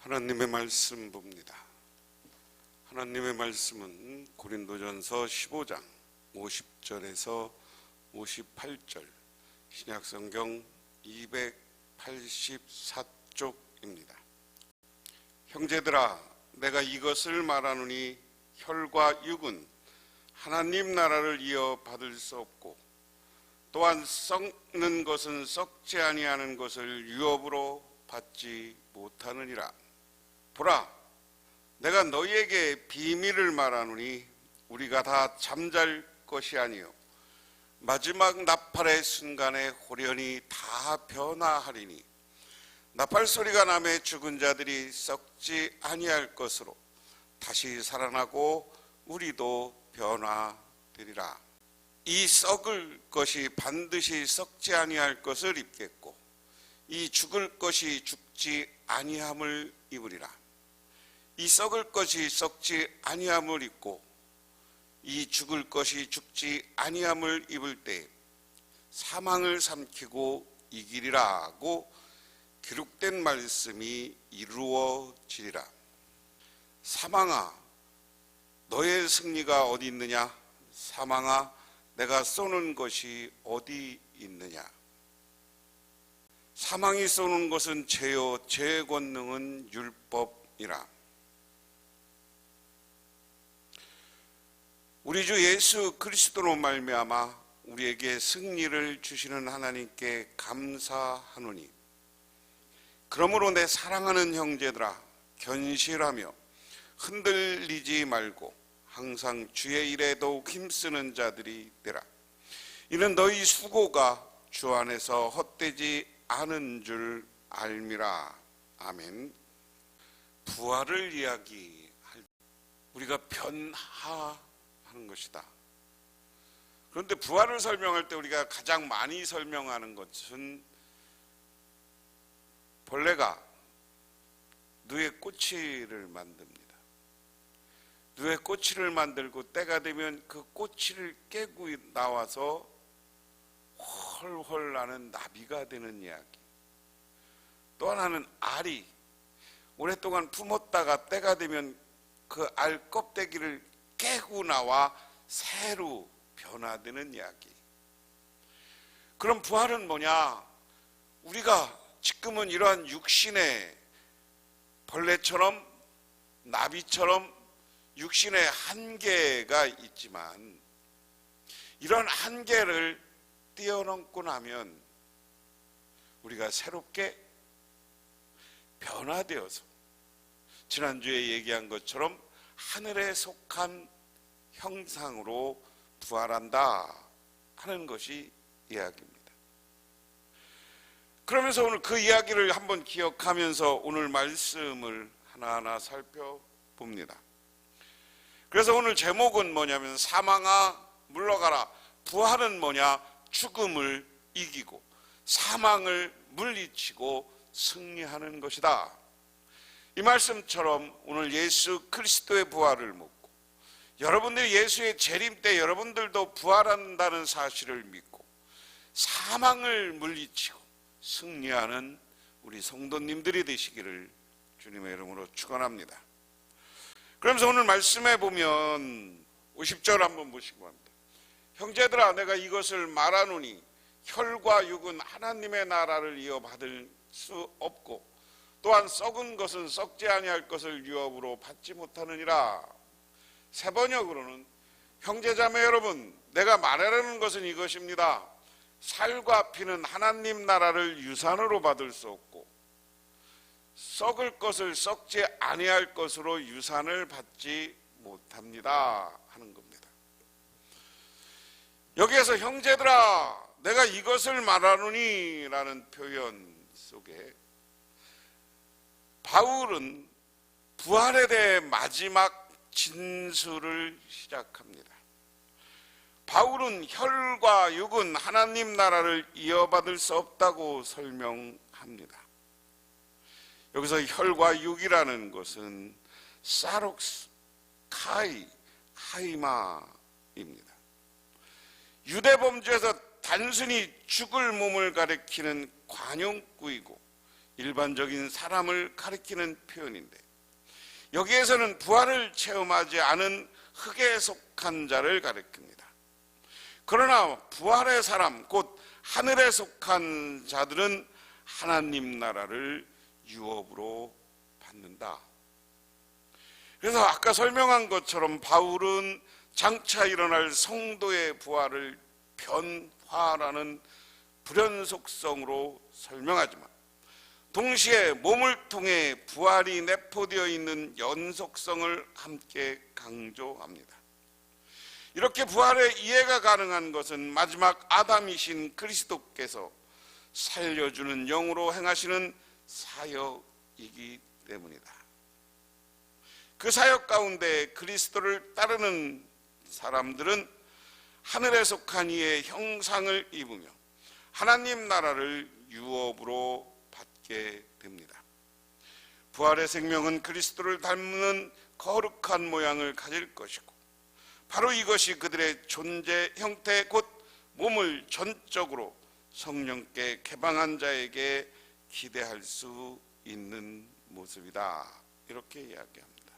하나님의 말씀 봅니다. 하나님의 말씀은 고린도전서 15장 50절에서 58절, 신약성경 284쪽입니다. 형제들아, 내가 이것을 말하노니 혈과 육은 하나님 나라를 이어받을 수 없고, 또한 썩는 것은 썩지 아니하는 것을 유업으로 받지 못하느니라. 보라, 내가 너희에게 비밀을 말하노니 우리가 다 잠잘 것이 아니요 마지막 나팔의 순간에 호련히 다 변화하리니, 나팔 소리가 나매 죽은 자들이 썩지 아니할 것으로 다시 살아나고 우리도 변화되리라. 이 썩을 것이 반드시 썩지 아니할 것을 입겠고, 이 죽을 것이 죽지 아니함을 입으리라. 이 썩을 것이 썩지 아니함을 입고 이 죽을 것이 죽지 아니함을 입을 때 사망을 삼키고 이기리라고 기록된 말씀이 이루어지리라. 사망아, 너의 승리가 어디 있느냐? 사망아, 내가 쏘는 것이 어디 있느냐? 사망이 쏘는 것은 죄요, 죄의 권능은 율법이라. 우리 주 예수 그리스도로 말미암아 우리에게 승리를 주시는 하나님께 감사하노니, 그러므로 내 사랑하는 형제들아, 견실하며 흔들리지 말고 항상 주의 일에 더욱 힘쓰는 자들이 되라. 이는 너희 수고가 주 안에서 헛되지 않은 줄 알미라. 아멘. 부활을 이야기할 때 우리가 변화하는 것이다. 그런데 부활을 설명할 때 우리가 가장 많이 설명하는 것은 벌레가 누에 꼬치를 만듭니다. 누에 꼬치를 만들고 때가 되면 그 꼬치를 깨고 나와서 헐헐 나는 나비가 되는 이야기. 또 하나는 알이 오랫동안 품었다가 때가 되면 그 알 껍데기를 깨고 나와 새로 변화되는 이야기. 그럼 부활은 뭐냐? 우리가 지금은 이러한 육신의 벌레처럼 나비처럼 육신의 한계가 있지만, 이런 한계를 뛰어넘고 나면 우리가 새롭게 변화되어서 지난주에 얘기한 것처럼 하늘에 속한 형상으로 부활한다 하는 것이 이야기입니다. 그러면서 오늘 그 이야기를 한번 기억하면서 오늘 말씀을 하나하나 살펴봅니다. 그래서 오늘 제목은 뭐냐면, 사망아 물러가라. 부활은 뭐냐? 죽음을 이기고 사망을 물리치고 승리하는 것이다. 이 말씀처럼 오늘 예수 그리스도의 부활을 묻고, 여러분들이 예수의 재림 때 여러분들도 부활한다는 사실을 믿고 사망을 물리치고 승리하는 우리 성도님들이 되시기를 주님의 이름으로 축원합니다. 그러면서 오늘 말씀에 보면 50절 한번 보시기 바랍니다. 형제들아, 내가 이것을 말하노니 혈과 육은 하나님의 나라를 이어받을 수 없고, 또한 썩은 것은 썩지 아니할 것을 유업으로 받지 못하느니라. 세 번역으로는, 형제자매 여러분, 내가 말하려는 것은 이것입니다. 살과 피는 하나님 나라를 유산으로 받을 수 없고, 썩을 것을 썩지 아니할 것으로 유산을 받지 못합니다 하는 겁니다. 여기에서 형제들아, 내가 이것을 말하노니 라는 표현 속에 바울은 부활에 대해 마지막 진술을 시작합니다. 바울은 혈과 육은 하나님 나라를 이어받을 수 없다고 설명합니다. 여기서 혈과 육이라는 것은 사록스, 카이, 하이마입니다. 유대 범주에서 단순히 죽을 몸을 가리키는 관용구이고, 일반적인 사람을 가리키는 표현인데, 여기에서는 부활을 체험하지 않은 흙에 속한 자를 가리킵니다. 그러나 부활의 사람, 곧 하늘에 속한 자들은 하나님 나라를 유업으로 받는다. 그래서 아까 설명한 것처럼 바울은 장차 일어날 성도의 부활을 변화라는 불연속성으로 설명하지만 동시에 몸을 통해 부활이 내포되어 있는 연속성을 함께 강조합니다. 이렇게 부활의 이해가 가능한 것은 마지막 아담이신 그리스도께서 살려주는 영으로 행하시는 사역이기 때문이다. 그 사역 가운데 그리스도를 따르는 사람들은 하늘에 속한 이의 형상을 입으며 하나님 나라를 유업으로 받게 됩니다. 부활의 생명은 그리스도를 닮는 거룩한 모양을 가질 것이고, 바로 이것이 그들의 존재 형태 곧 몸을 전적으로 성령께 개방한 자에게 기대할 수 있는 모습이다. 이렇게 이야기합니다.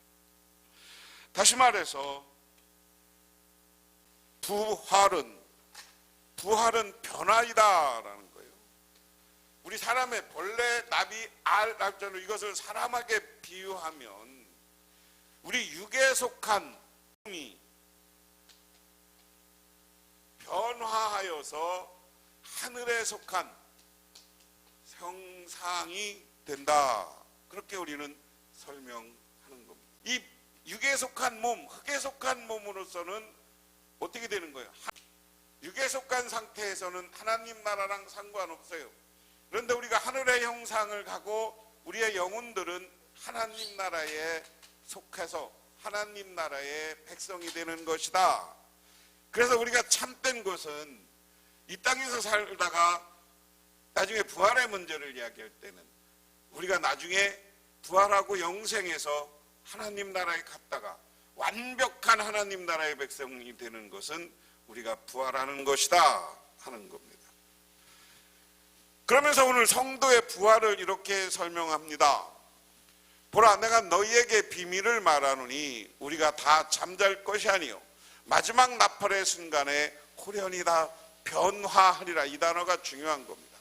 다시 말해서 부활은 변화이다라는 거예요. 우리 사람의 벌레, 나비, 알, 낙전으로 이것을 사람에게 비유하면 우리 육에 속한 몸이 변화하여서 하늘에 속한 형상이 된다. 그렇게 우리는 설명하는 겁니다. 이 육에 속한 몸, 흙에 속한 몸으로서는 어떻게 되는 거예요? 육에 속한 상태에서는 하나님 나라랑 상관없어요. 그런데 우리가 하늘의 형상을 가고 우리의 영혼들은 하나님 나라에 속해서 하나님 나라의 백성이 되는 것이다. 그래서 우리가 참된 것은 이 땅에서 살다가 나중에 부활의 문제를 이야기할 때는 우리가 나중에 부활하고 영생에서 하나님 나라에 갔다가 완벽한 하나님 나라의 백성이 되는 것은 우리가 부활하는 것이다 하는 겁니다. 그러면서 오늘 성도의 부활을 이렇게 설명합니다. 보라, 내가 너희에게 비밀을 말하노니 우리가 다 잠잘 것이 아니요 마지막 나팔의 순간에 호련히 다 변화하리라. 이 단어가 중요한 겁니다.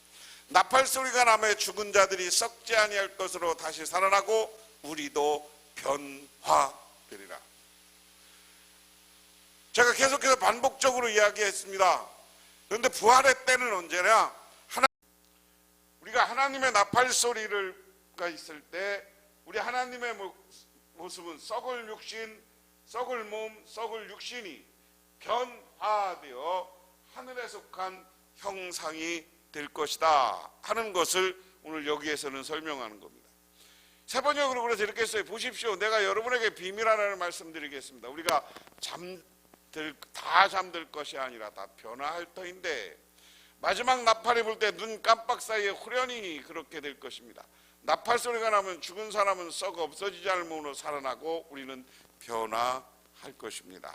나팔 소리가 나며 죽은 자들이 썩지 아니할 것으로 다시 살아나고 우리도 변화되리라. 제가 계속해서 반복적으로 이야기했습니다. 그런데 부활의 때는 언제냐? 우리가 하나님의 나팔 소리가 있을 때 우리 하나님의 모습은 썩을 육신, 썩을 몸, 썩을 육신이 변화되어 하늘에 속한 형상이 될 것이다 하는 것을 오늘 여기에서는 설명하는 겁니다. 세 번역으로 그래서 이렇게 써요. 보십시오. 내가 여러분에게 비밀 하나를 말씀드리겠습니다. 우리가 다 잠들 것이 아니라 다 변화할 터인데 마지막 나팔이 불 때 눈 깜빡 사이에 후련히 그렇게 될 것입니다. 나팔 소리가 나면 죽은 사람은 썩어 없어지지 않을 몸으로 살아나고 우리는 변화할 것입니다.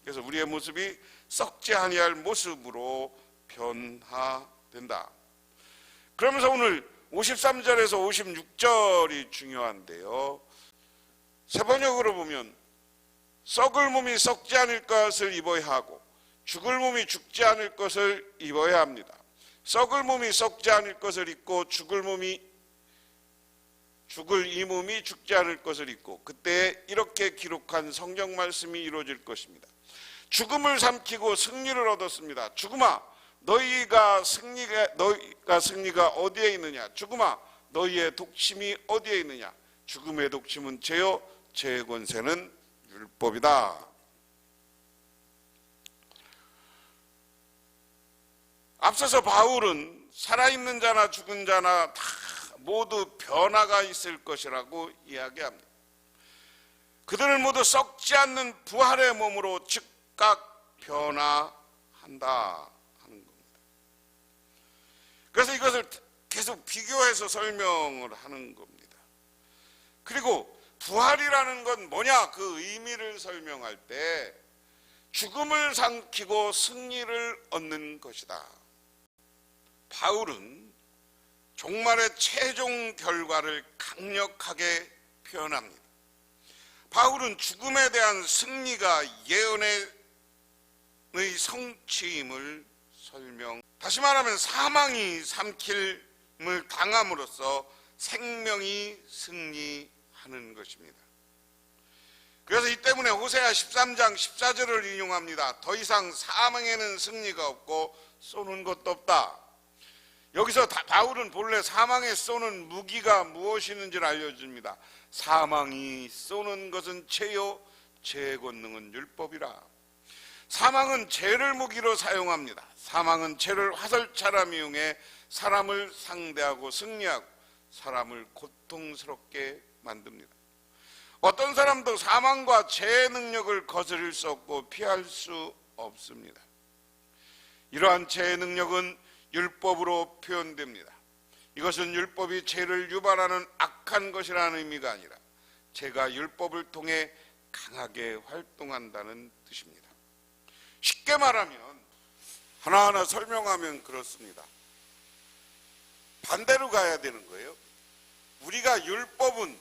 그래서 우리의 모습이 썩지 아니할 모습으로 변화된다. 그러면서 오늘 53절에서 56절이 중요한데요. 세 번역으로 보면 썩을 몸이 썩지 않을 것을 입어야 하고 죽을 몸이 죽지 않을 것을 입어야 합니다. 썩을 몸이 썩지 않을 것을 입고 죽을 이 몸이 죽지 않을 것을 입고 그때 이렇게 기록한 성경 말씀이 이루어질 것입니다. 죽음을 삼키고 승리를 얻었습니다. 죽음아 너희가 승리가 어디에 있느냐? 죽음아 너희의 독침이 어디에 있느냐? 죽음의 독침은 죄요 죄의 권세는 율법이다. 앞서서 바울은 살아있는 자나 죽은 자나 다 모두 변화가 있을 것이라고 이야기합니다. 그들은 모두 썩지 않는 부활의 몸으로 즉각 변화한다 하는 겁니다. 그래서 이것을 계속 비교해서 설명을 하는 겁니다. 그리고 부활이라는 건 뭐냐? 그 의미를 설명할 때 죽음을 삼키고 승리를 얻는 것이다. 바울은 종말의 최종 결과를 강력하게 표현합니다. 바울은 죽음에 대한 승리가 예언의 성취임을 다시 말하면 사망이 삼킴을 당함으로써 생명이 승리하는 것입니다. 그래서 이 때문에 호세아 13장 14절을 인용합니다. 더 이상 사망에는 승리가 없고 쏘는 것도 없다. 여기서 바울은 본래 사망에 쏘는 무기가 무엇이는지를 알려줍니다. 사망이 쏘는 것은 죄요, 죄의 권능은 율법이라. 사망은 죄를 무기로 사용합니다. 사망은 죄를 화살처럼 이용해 사람을 상대하고 승리하고 사람을 고통스럽게 만듭니다. 어떤 사람도 사망과 죄의 능력을 거스릴 수 없고 피할 수 없습니다. 이러한 죄의 능력은 율법으로 표현됩니다. 이것은 율법이 죄를 유발하는 악한 것이라는 의미가 아니라 죄가 율법을 통해 강하게 활동한다는 뜻입니다. 쉽게 말하면 하나하나 설명하면 그렇습니다. 반대로 가야 되는 거예요. 우리가 율법은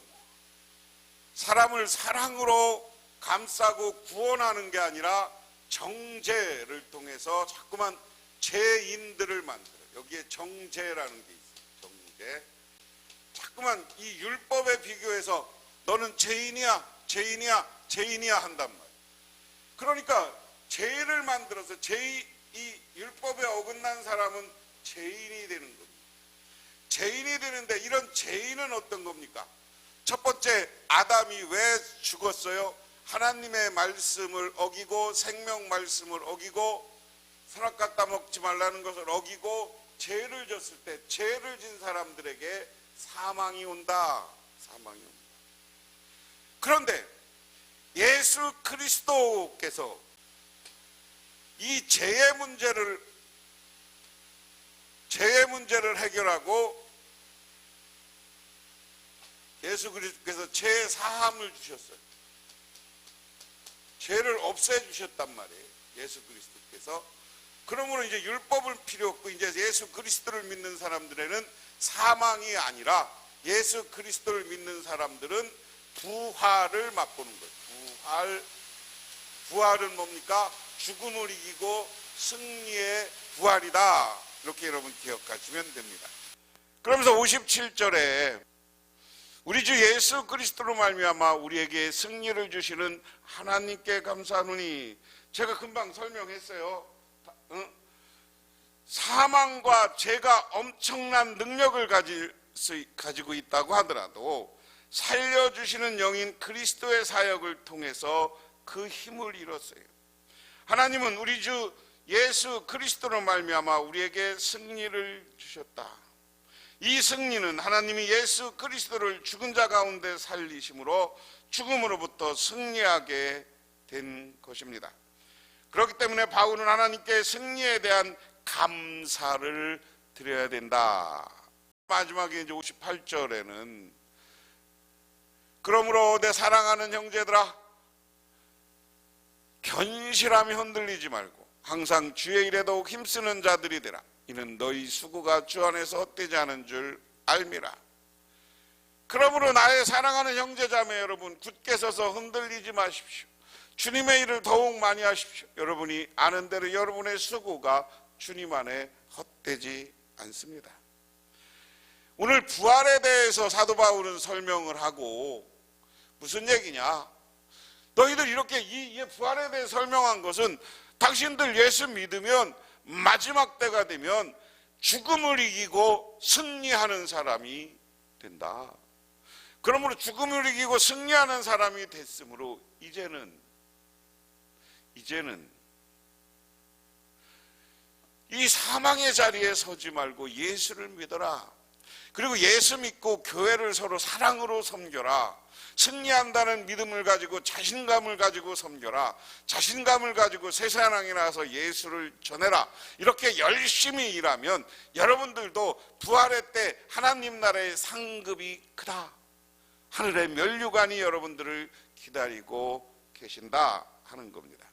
사람을 사랑으로 감싸고 구원하는 게 아니라 정죄를 통해서 자꾸만 죄인들을 만들어요. 여기에 정죄라는 게 있어요. 정죄. 자꾸만 이 율법에 비교해서 너는 죄인이야, 죄인이야, 죄인이야 한단 말이에요. 그러니까 죄를 만들어서 이 율법에 어긋난 사람은 죄인이 되는 겁니다. 죄인이 되는데 이런 죄인은 어떤 겁니까? 첫 번째, 아담이 왜 죽었어요? 하나님의 말씀을 어기고 생명 말씀을 어기고 선악 따먹지 말라는 것을 어기고 죄를 졌을 때 죄를 진 사람들에게 사망이 온다. 사망이 온다. 그런데 예수 그리스도께서 이 죄의 문제를 해결하고 예수 그리스도께서 죄 사함을 주셨어요. 죄를 없애주셨단 말이에요. 예수 그리스도께서. 그러므로 이제 율법은 필요 없고 이제 예수 그리스도를 믿는 사람들에는 사망이 아니라 예수 그리스도를 믿는 사람들은 부활을 맛보는 거예요. 부활은 뭡니까? 죽음을 이기고 승리의 부활이다. 이렇게 여러분 기억하시면 됩니다. 그러면서 57절에 우리 주 예수 그리스도로 말미암아 우리에게 승리를 주시는 하나님께 감사하노니, 제가 금방 설명했어요. 사망과 죄가 엄청난 능력을 가지고 있다고 하더라도 살려주시는 영인 그리스도의 사역을 통해서 그 힘을 잃었어요. 하나님은 우리 주 예수 그리스도로 말미암아 우리에게 승리를 주셨다. 이 승리는 하나님이 예수 그리스도를 죽은 자 가운데 살리심으로 죽음으로부터 승리하게 된 것입니다. 그렇기 때문에 바울은 하나님께 승리에 대한 감사를 드려야 된다. 마지막에 이제 58절에는 그러므로 내 사랑하는 형제들아, 견실함이 흔들리지 말고 항상 주의 일에 더욱 힘쓰는 자들이 되라. 이는 너희 수고가 주 안에서 헛되지 않은 줄 알미라. 그러므로 나의 사랑하는 형제자매 여러분, 굳게 서서 흔들리지 마십시오. 주님의 일을 더욱 많이 하십시오. 여러분이 아는 대로 여러분의 수고가 주님 안에 헛되지 않습니다. 오늘 부활에 대해서 사도 바울은 설명을 하고, 무슨 얘기냐? 너희들 이렇게 이 부활에 대해 설명한 것은 당신들 예수 믿으면 마지막 때가 되면 죽음을 이기고 승리하는 사람이 된다. 그러므로 죽음을 이기고 승리하는 사람이 됐으므로 이제는 이 사망의 자리에 서지 말고 예수를 믿어라. 그리고 예수 믿고 교회를 서로 사랑으로 섬겨라. 승리한다는 믿음을 가지고 자신감을 가지고 섬겨라. 자신감을 가지고 세상에 나가서 예수를 전해라. 이렇게 열심히 일하면 여러분들도 부활의 때 하나님 나라의 상급이 크다. 하늘의 면류관이 여러분들을 기다리고 계신다 하는 겁니다.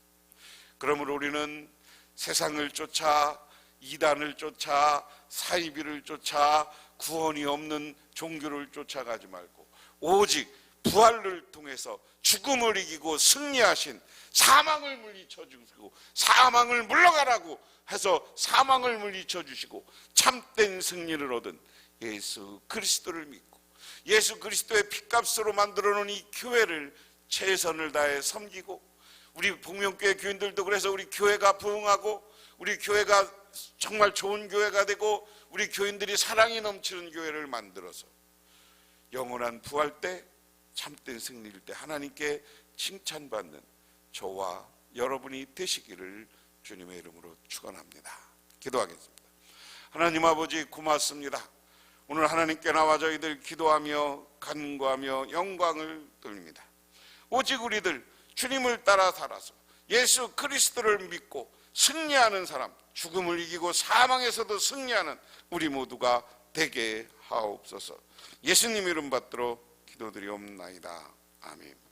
그러므로 우리는 세상을 쫓아, 이단을 쫓아, 사이비를 쫓아, 구원이 없는 종교를 쫓아가지 말고 오직 부활을 통해서 죽음을 이기고 승리하신, 사망을 물리쳐 주시고 사망을 물러가라고 해서 사망을 물리쳐 주시고 참된 승리를 얻은 예수 그리스도를 믿고 예수 그리스도의 핏값으로 만들어 놓은 이 교회를 최선을 다해 섬기고, 우리 복명교회 교인들도 그래서 우리 교회가 부흥하고 우리 교회가 정말 좋은 교회가 되고 우리 교인들이 사랑이 넘치는 교회를 만들어서 영원한 부활 때, 참된 승리일 때 하나님께 칭찬받는 저와 여러분이 되시기를 주님의 이름으로 축원합니다. 기도하겠습니다. 하나님 아버지, 고맙습니다. 오늘 하나님께 나와 저희들 기도하며 간구하며 영광을 돌립니다. 오직 우리들 주님을 따라 살아서 예수 그리스도를 믿고 승리하는 사람, 죽음을 이기고 사망에서도 승리하는 우리 모두가 되게 하옵소서. 예수님 이름 받들어 기도드리옵나이다. 아멘.